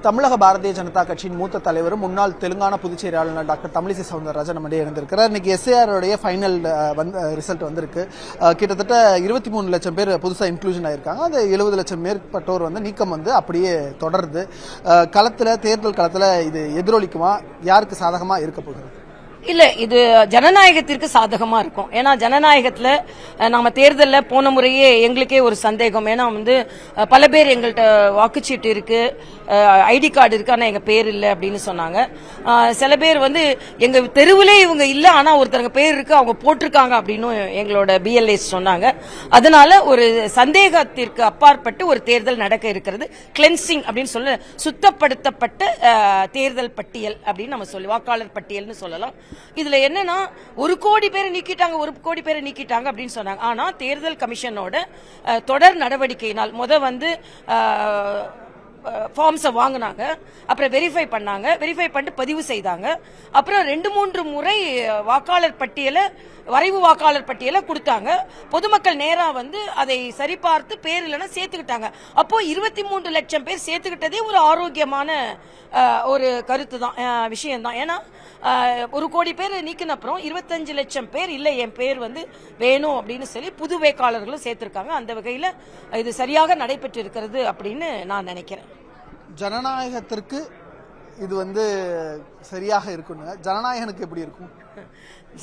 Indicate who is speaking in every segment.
Speaker 1: தமிழக பாரதிய ஜனதா கட்சியின் மூத்த தலைவரும் முன்னாள் தெலுங்கானா பொதுச்செயலாளர் ஆளுநர் டாக்டர் தமிழிசை சவுந்தரராஜன் நம்முடைய இணைந்திருக்கிறார். இன்னைக்கு எஸ்ஏஆருடைய ஃபைனல் ரிசல்ட் வந்திருக்கு. கிட்டத்தட்ட 23 லட்சம் பேர் புதுசாக இன்க்ளூஷன் ஆயிருக்காங்க. அது 70 லட்சம் மேற்பட்டோர் நீக்கம் அப்படியே தொடருது. தேர்தல் களத்தில் இது எதிரொலிக்குமா? யாருக்கு சாதகமா இருக்க போகுது?
Speaker 2: இல்ல, இது ஜனநாயகத்திற்கு சாதகமா இருக்கும். ஏன்னா ஜனநாயகத்துல நாம தேர்தல்ல போன முறையே எங்களுக்கே ஒரு சந்தேகம். ஏன்னா பல பேர் எங்கள்கிட்ட வாக்குச்சீட்டு இருக்கு, ஐடி கார்டு இருக்கு, ஆனா எங்க பேர் இல்ல அப்படின்னு சொன்னாங்க. சில பேர் எங்க தெருவிலே இவங்க இல்ல, ஆனா ஒருத்தருங்க பேர் இருக்கு, அவங்க போட்டிருக்காங்க அப்படின்னு எங்களோட பிஎல்ஏஸ் சொன்னாங்க. அதனால ஒரு சந்தேகத்திற்கு அப்பாற்பட்டு ஒரு தேர்தல் நடக்க இருக்கிறது. கிளென்சிங் அப்படின்னு சொல்ல, சுத்தப்படுத்தப்பட்ட தேர்தல் பட்டியல் அப்படின்னு நம்ம சொல்லி, வாக்காளர் பட்டியல்னு சொல்லலாம். இதுல என்னன்னா 1 கோடி பேரை நீக்கிட்டாங்க, 1 கோடி பேரை நீக்கிட்டாங்க அப்படின்னு சொன்னாங்க. ஆனா தேர்தல் கமிஷனோட தொடர் நடவடிக்கையினால் ஃபார்ம்ஸை வாங்கினாங்க, அப்புறம் வெரிஃபை பண்ணாங்க, வெரிஃபை பண்ணிட்டு பதிவு செய்தாங்க. அப்புறம் 2-3 முறை வரைவு வாக்காளர் பட்டியலை கொடுத்தாங்க. பொதுமக்கள் நேரா அதை சரிபார்த்து பேர் இல்லைன்னா சேர்த்துக்கிட்டாங்க. அப்போ 23 லட்சம் பேர் சேர்த்துக்கிட்டதே ஒரு ஆரோக்கியமான ஒரு கருத்து தான், விஷயம் தான். ஏன்னா 1 கோடி பேர் நீக்கின அப்புறம் 25 லட்சம் பேர் இல்ல என் பேர் வேணும் அப்படின்னு சொல்லி புது வேட்பாளர்களும் சேர்த்திருக்காங்க. அந்த வகையில் இது சரியாக நடைபெற்று இருக்கிறது அப்படின்னு நான் நினைக்கிறேன்.
Speaker 1: ஜனநாயகத்திற்கு இது சரியாக இருக்குங்க. ஜனநாயகனுக்கு எப்படி இருக்கும்?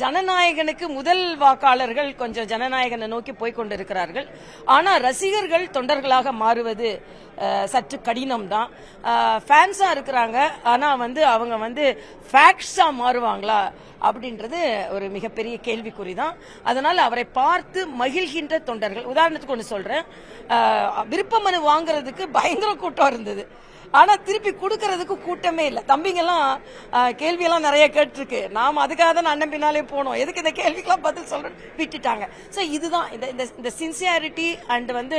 Speaker 2: ஜனநாயகனுக்கு முதல் வாக்காளர்கள் கொஞ்சம் ஜனநாயகனை நோக்கி போய்கொண்டிருக்கிறார்கள். ஆனா ரசிகர்கள் தொண்டர்களாக மாறுவது சற்று கடினம் தான். ஃபேன்ஸா இருக்கிறாங்க, ஆனா அவங்க ஃபேக்ட்ஸா மாறுவாங்களா அப்படின்றது ஒரு மிகப்பெரிய கேள்விக்குறிதான். அதனால அவரை பார்த்து மகிழ்கின்ற தொண்டர்கள், உதாரணத்துக்கு ஒன்று சொல்றேன், விருப்ப மனு வாங்குறதுக்கு பயங்கர கூட்டம் இருந்தது, ஆனா திருப்பி கொடுக்கறதுக்கு கூட்டமே இல்லை. தம்பிங்கெல்லாம் கேள்வியெல்லாம் நிறைய கேட்டிருக்கு. நாம அதுக்காக தான் அண்ணன் பின்னாலே போனோம், எதுக்கு இந்த கேள்விக்கெல்லாம் பதில் சொல்றேன் விட்டுட்டாங்க. ஸோ இதுதான் இந்த சின்சியாரிட்டி அண்ட்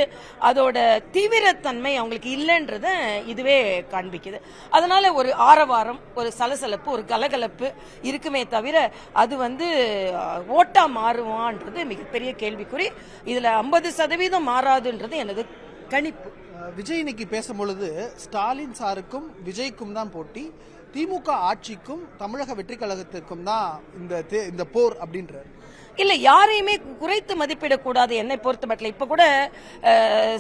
Speaker 2: அதோட தீவிரத்தன்மை அவங்களுக்கு இல்லைன்றத இதுவே காண்பிக்குது. அதனால ஒரு ஆரவாரம், ஒரு சலசலப்பு, ஒரு கலகலப்பு இருக்குமே தவிர அது ஓட்டா மாறுவான்றது மிகப்பெரிய கேள்விக்குறி. இதுல 50% மாறாதுன்றது எனது கணிப்பு.
Speaker 1: விஜய் இன்னைக்கு பேசும்பொழுது ஸ்டாலின் சாருக்கும் விஜய்க்கும் தான் போட்டி, திமுக ஆட்சிக்கும் தமிழக வெற்றி கழகத்திற்கும் தான் இந்த போர் அப்படின்றார்.
Speaker 2: இல்ல, யாரையுமே குறைத்து மதிப்பிடக்கூடாது என்னை பொறுத்த மட்டும். இப்ப கூட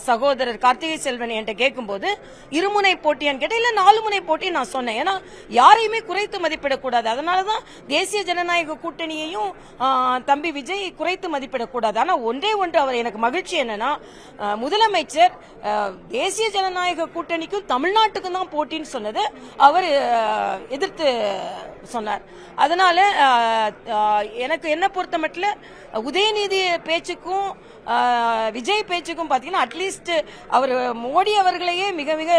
Speaker 2: சகோதரர் கார்த்திகை செல்வன் என்கிட்ட கேட்கும்போது இருமுனை போட்டியான்னு கேட்ட, இல்ல 4 முனை போட்டி நான் சொன்னேன். ஏன்னா யாரையுமே குறைத்து மதிப்பிடக்கூடாது. அதனாலதான் தேசிய ஜனநாயக கூட்டணியையும் தம்பி விஜய் குறைத்து மதிப்பிடக்கூடாது. ஆனா ஒன்றே ஒன்று, அவர் எனக்கு மகிழ்ச்சி என்னன்னா, முதலமைச்சர் தேசிய ஜனநாயக கூட்டணிக்கும் தமிழ்நாட்டுக்கும் தான் போட்டின்னு சொன்னது அவர் எதிர்த்து சொன்னார். அதனால எனக்கு என்ன பொறுத்த மட்டும் உதயநிதி பேச்சுக்கும் விஜய் பேச்சுக்கும் பாத்தீங்கன்னா அட்லீஸ்ட் அவர் மோடி அவர்களையே மிக மிக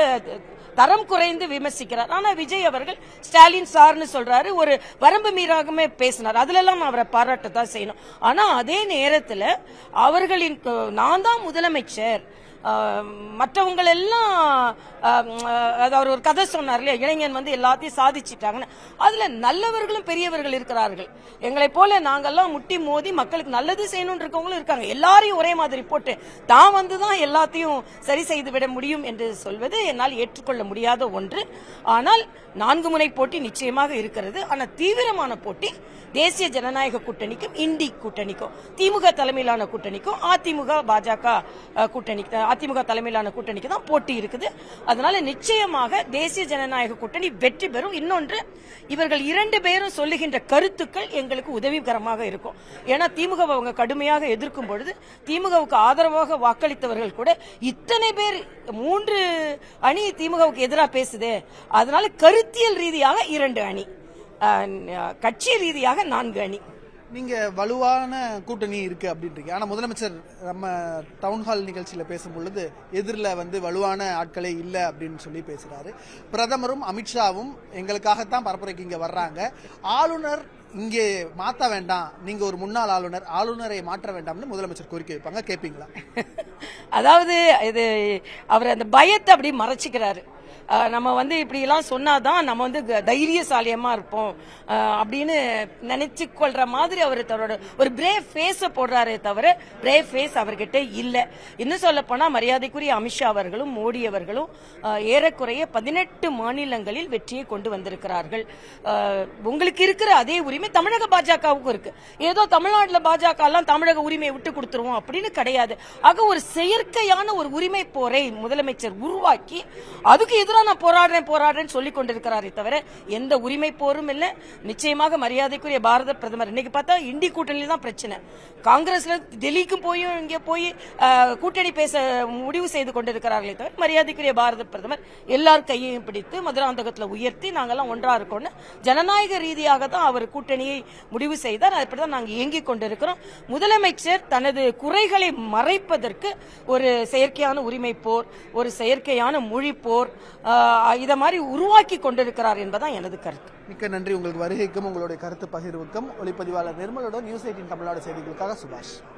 Speaker 2: தரம் குறைந்து விமர்சிக்கிறார். ஆனா விஜய் அவர்கள் ஸ்டாலின் சார்னு சொல்றாரு, ஒரு வரம்பு மீறாகவே பேசினார். அதுல எல்லாம் அவரை பாராட்டத்தான் செய்யணும். ஆனா அதே நேரத்தில் அவர்களின் நான் தான் முதலமைச்சர், மற்றவங்க எல்லாம் அவர் ஒரு கதை சொன்னார் இல்லையா, இளைஞன் எல்லாத்தையும் சாதிச்சிட்டாங்கன்னு. அதுல நல்லவர்களும் பெரியவர்கள் இருக்கிறார்கள். எங்களை போல நாங்கெல்லாம் முட்டி மோதி மக்களுக்கு நல்லது செய்யணும்னு இருக்கவங்களும் இருக்காங்க. எல்லாரையும் ஒரே மாதிரி போட்டு தான் தான் எல்லாத்தையும் சரி செய்து விட முடியும் என்று சொல்வது என்னால் ஏற்றுக்கொள்ள முடியாத ஒன்று. ஆனால் 4 முனை போட்டி நிச்சயமாக இருக்கிறது. ஆனா தீவிரமான போட்டி தேசிய ஜனநாயக கூட்டணிக்கும் இண்டி கூட்டணிக்கும், திமுக தலைமையிலான கூட்டணிக்கும் அதிமுக பாஜக கூட்டணி, அதிமுக தலைமையிலான கூட்டணிக்கு தான் போட்டி இருக்குது. அதனால நிச்சயமாக தேசிய ஜனநாயக கூட்டணி வெற்றி பெறும். இன்னொன்று, இவர்கள் 2 பேரும் சொல்லுகின்ற கருத்துக்கள் எங்களுக்கு உதவிகரமாக இருக்கும். ஏன்னா திமுக அவங்க கடுமையாக எதிர்க்கும் பொழுது திமுகவுக்கு ஆதரவாக வாக்களித்தவர்கள் கூட இத்தனை பேர் 3 அணி திமுகவுக்கு எதிராக பேசுது. அதனால கருத்தியல் ரீதியாக 2 அணி, கட்சி ரீதியாக 4 அணி.
Speaker 1: நீங்க வலுவான கூட்டணி இருக்கு அப்படின்றீங்க. ஆனா முதலமைச்சர் நம்ம டவுன்ஹால் நிகழ்ச்சியில பேசும்பொழுது எதிரில் வலுவான ஆட்களே இல்ல அப்படின்னு சொல்லி பேசுறாரு. பிரதமரும் அமித்ஷாவும் எங்களுக்காகத்தான் பரப்புரைக்கு இங்க வர்றாங்க, ஆளுநர் இங்கே மாற்ற வேண்டாம், நீங்க ஒரு முன்னாள் ஆளுநரை மாற்ற வேண்டாம்னு முதலமைச்சர் கோரிக்கை வைப்பாங்க, கேட்பீங்களா?
Speaker 2: அதாவது இது அவர் அந்த பயத்தை அப்படி மறைச்சிக்கிறாரு. நம்ம வந்து இப்படி எல்லாம் சொன்னாதான் நம்ம வந்து தைரியசாலியமா இருப்போம் அப்படின்னு நினைச்சு கொள்ற மாதிரி அவர் தன்னோட ஒரு பிரேவ் ஃபேஸ போடுறாரே தவிர பிரேவ் ஃபேஸ் அவர்கிட்ட இல்ல. இன்னும் சொல்ல போனா மரியாதைக்குரிய அமித்ஷா அவர்களும் மோடி அவர்களும் ஏறக்குறைய 18 மாநிலங்களில் வெற்றியை கொண்டு வந்திருக்கிறார்கள். உங்களுக்கு இருக்கிற அதே உரிமை தமிழக பாஜகவுக்கும் இருக்கு. ஏதோ தமிழ்நாட்டுல பாஜக எல்லாம் தமிழக உரிமையை விட்டு கொடுத்துருவோம் அப்படின்னு கிடையாது. ஆக ஒரு செயற்கையான ஒரு உரிமை போரை முதலமைச்சர் உருவாக்கி அதுக்கு எதிராக நான் போராடுறேன்னு சொல்லிக் கொண்டிருக்கிறாரே தவிர எந்த உரிமை போரும் இல்ல. நிச்சயமாக மரியாதைக்குரிய பாரத பிரதமர் இன்னைக்கு பார்த்தா இண்டி கூட்டணியில தான் பிரச்சனை. காங்கிரஸ்ல டெல்லிக்கு போயும் இங்கே போய் கூட்டணி பேச முடிவு செய்து கொண்டிருக்கிறார்களே தவிர மரியாதைக்குரிய பாரத பிரதமர் எல்லார் கையையும் பிடித்து மதுராந்தகத்தில் உயர்த்தி நாங்கெல்லாம் ஒன்றா இருக்கோம்னு ஜனநாயக ரீதியாக தான் அவர் கூட்டணியை முடிவு செய்தார். அப்படிதான் நாங்கள் இயங்கிக் கொண்டிருக்கிறோம். முதலமைச்சர் தனது குறைகளை மறைப்பதற்கு ஒரு செயற்கையான உரிமை போர், ஒரு செயற்கையான மொழி போர் இத மாதிரி உருவாக்கி கொண்டிருக்கிறார் என்பதான் எனது கருத்து.
Speaker 1: மிக்க நன்றி உங்களுக்கு வருகைக்கும் உங்களுடைய கருத்து பகிர்வுக்கும். ஒளிப்பதிவாளர் நிர்மலுடன் நியூஸ் 18 தமிழ்நாடு செய்திகளுக்காக சுபாஷ்.